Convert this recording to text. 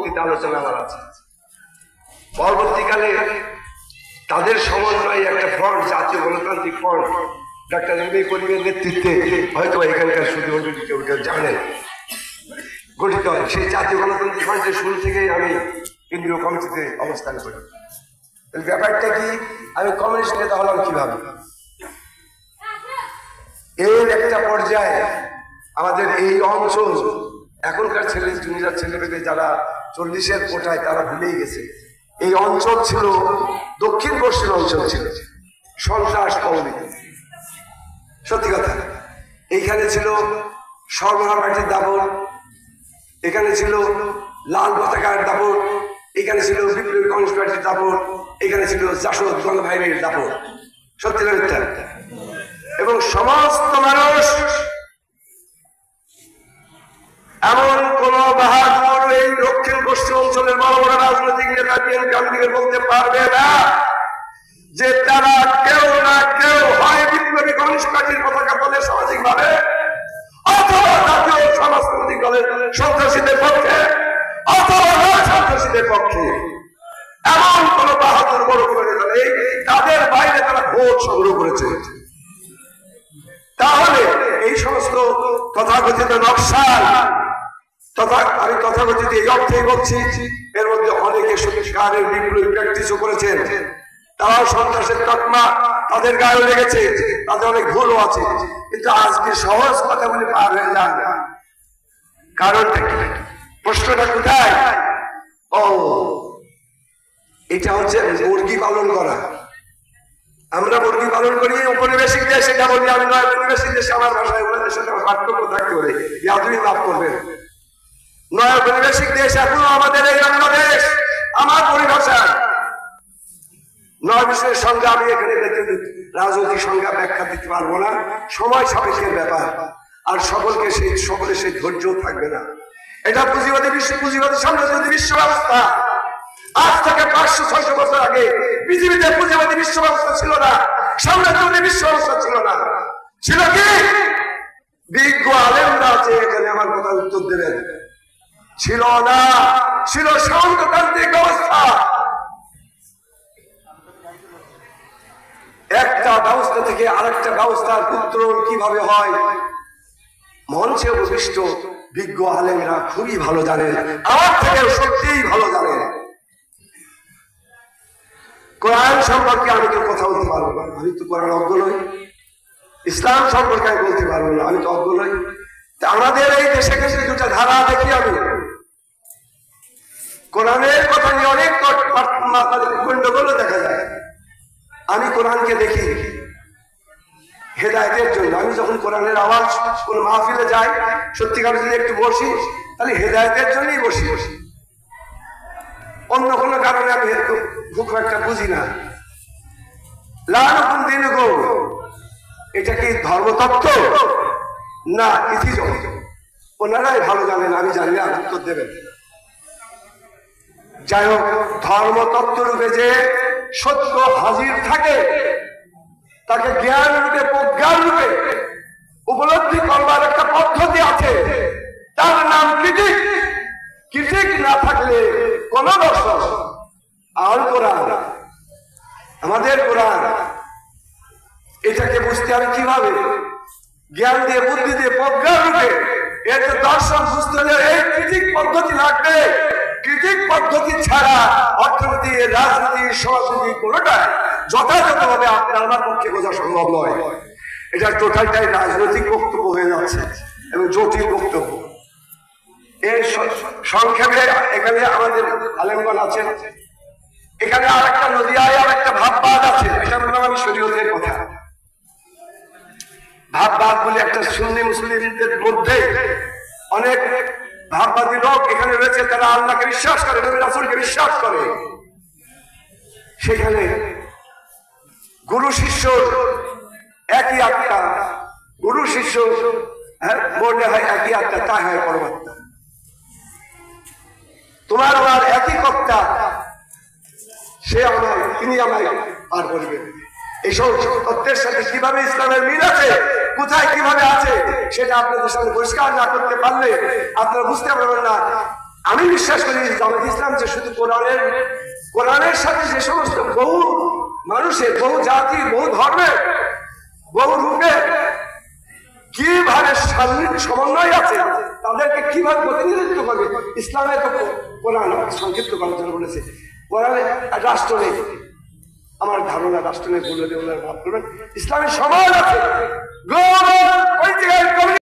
পরবর্তীতে আলোচনা আমার আছে। পরবর্তীকালে তাদের সমন্বয়ে একটা ফ্রন্ট, জাতীয় গণতান্ত্রিক ফ্রন্ট ডাক্তার এম.এ. করিমের নেতৃত্বে, হয়তো এখানকার শুধু কেউ কেউ জানেন, গঠিত হয়। সেই জাতীয় গণতান্ত্রিক ফ্রন্টের শুরু থেকেই আমি কেন্দ্রীয় কমিটিতে অবস্থান করি। ব্যাপারটা কি, আমি কমিউনিস্ট নেতা হলাম কিভাবে? এর একটা পর্যায়ে আমাদের এই অঞ্চল, এখনকার ছেলে জুনিয়র ছেলেমেয়েদের যারা 40-এর কোটায়, তারা ভুলেই গেছে এই অঞ্চল ছিল দক্ষিণ পশ্চিম অঞ্চল, ছিল সন্ত্রাস কবলিত। সত্যি কথা, এইখানে ছিল সর্বহারা পার্টির দাপট, এখানে ছিল লাল পতাকার দাপট, এখানে ছিল বিপ্লবী কমিউনিস্ট পার্টির দাপট, এখানে ছিল জাসদ গণভাইয়ের দাপট। সত্যি কথা। এবং সমস্ত মানুষ এমন কোন বাহাদুর এই দক্ষিণ পশ্চিম অঞ্চলের বড় বড় রাজনৈতিক নেতা বিএনপি বলতে পারবে না যে তারা কেউ না কেউ হয় বিপ্লবী কমিউনিস্ট পার্টির পতাকা বলে সামাজিক ভাবে, অথবা জাতীয় সমাজতান্ত্রিক দলের সন্ত্রাসীদের পক্ষে, অথবা সন্ত্রাসীদের পক্ষে। এমন কোন বাহাদুর বড় করে নেই, তাদের বাইরে তারা ভোট সংগ্রহ করেছে। তাহলে এই সমস্ত তথাকথিত নকশাল, আমি তথাকথিত এই অর্থেই বলছি, এর মধ্যে অনেকে সত্যিকারের বিপ্লবী প্র্যাকটিসও করেছেন, তারাও সন্ত্রাসের তকমা তাদের গায়ে লেগেছে, তাদের অনেক ভুলও আছে। কিন্তু আজকে সহজ কথা বলে পার হয়ে যান। কারণটা কি? প্রশ্নটা কোথায়? ও, এটা হচ্ছে মুরগি পালন করা। আমরা মুরগি পালন করি ঔপনিবেশিক দেশ, এটা বলি আমি নয় ঔপনিবেশিক দেশে, আমার ভাষায় ওনাদের সাথে পার্থক্য থাকতে পারে, আপনি লাভ করবেন। নয় ঔপনিবেশিক দেশ এখনো আমাদের এই বাংলাদেশ, আমার পরিভাষা নয় বিষয়ের সঙ্গে আমি এখানে রাজনৈতিক সংজ্ঞা ব্যাখ্যা দিতে পারবো না, সময় সাপেক্ষের ব্যাপার, আর সকলের সেই ধৈর্য থাকবে না। এটা পুঁজিবাদী সাম্রাজ্যবাদী বিশ্ব ব্যবস্থা। আজ থেকে 500-600 বছর আগে পৃথিবীতে পুঁজিবাদী বিশ্ব ব্যবস্থা ছিল না, সাম্রাজ্যবাদী বিশ্ব ব্যবস্থা ছিল না। ছিল কি? বিজ্ঞ আলেমরা আছে এখানে, আমার কথা উত্তর দেবেন। ছিল না, ছিল সামন্ততান্ত্রিক ব্যবস্থা। একটা ব্যবস্থা থেকে আরেকটা ব্যবস্থার উত্তরণ কিভাবে হয়, মঞ্চে উপবিষ্ট বিজ্ঞ আলেমরা খুবই ভালো জানেন, আমার থেকে সত্যিই ভালো জানেন। কোরআন সম্পর্কে আমি তো কথা বলতে পারবো না, আমি তো কোরআন অজ্ঞ নই। ইসলাম সম্পর্কে আমি বলতে পারবো না, আমি তো অজ্ঞ নই। আমাদের এই দেশে দেশে দুটা ধারা দেখি আমি, কোরআনের কথা নিয়ে অনেক গন্ডগোলও দেখা যায়। আমি কোরআনকে দেখি হেদায়েতের জন্য। আমি যখন কোরআনের আওয়াজ কোন মাহফিলে যাই, সত্যিকার যদি একটু বসি, তাহলে হেদায়েতের জন্যই বসি। অন্য কোনো কারণে আমি খুব একটা বুঝি না। লানুকুম দিনুকুম, এটা কি ধর্মতত্ত্ব না ইতিজম? ওনারাই ভালো জানেন, আমি জানি না, উত্তর দেবেন। যাই হোক, ধর্মতত্ত্ব রূপে যে সত্য হাজির থাকে, তাকে জ্ঞান রূপে প্রজ্ঞান রূপে উপলব্ধি করবার একটা পদ্ধতি আছে, তার নাম ক্রিটিক। ক্রিটিক না থাকলে কোন দর্শন, আর কোরআন, আমাদের কোরআন, এটাকে বুঝতে হবে কিভাবে? জ্ঞান দিয়ে, বুদ্ধি দিয়ে, প্রজ্ঞান রূপে। এর যে দর্শন বুঝতে হলে এই ক্রিটিক পদ্ধতি লাগবে। ক্রিটিক পদ্ধতি ছাড়া অর্থনীতি, রাজনীতি, সমাজনীতি কোনটাই যথাযথভাবে আপনার আমার পক্ষে বোঝা সম্ভব নয়। এটা টোটালটাই রাজনৈতিক বক্তব্য হয়ে যাচ্ছে এবং জটিল বক্তব্য। এর সংক্ষেপে এখানে আমাদের আলেমগণ আছেন, এখানে আর একটা নদিয়ায় আর একটা ভাববাদ আছে, এটা বললাম আমি শরীয়তের কথা। ভাববাদ বলে একটা সুন্নি মুসলিমদের মধ্যে অনেক ভাববাদী লোক এখানে রয়েছে, তারা আল্লাহকে বিশ্বাস করে, নবী রাসূলকে বিশ্বাস করে। সেখানে গুরু শিষ্য একই আত্মা, গুরু শিষ্য মনে হয় একই আত্মা, তাই হয় পরমাত্মা। তোমার আমার একই কর্তা, সে আমায়, তিনি আমায় পার করবেন। এই সমস্ত তত্ত্বের সাথে কিভাবে ইসলামের মিল আছে, কোথায় কিভাবে আছে, সেটা আপনাদের সামনে পরিষ্কার না করতে পারলে আপনারা বুঝতে পারবেন না আমি বিশ্বাস করি জামাত ইসলাম যে শুধু কোরআনের সাথে যে সমস্ত বহু মানুষের, বহু জাতির, বহু ধর্মের, বহু রূপের কিভাবে সমন্বয় আছে, তাদেরকে কিভাবে প্রতিনিধিত্ব করবে। ইসলামে তো কোরআন সংক্ষিপ্ত করার জন্য বলেছে, কোরআনে রাষ্ট্র নেই, আমার ধারণা রাষ্ট্র নেই, বলে ভাব করবেন। ইসলামের সমাজ আছে, গ্লোবাল পলিটিক্যাল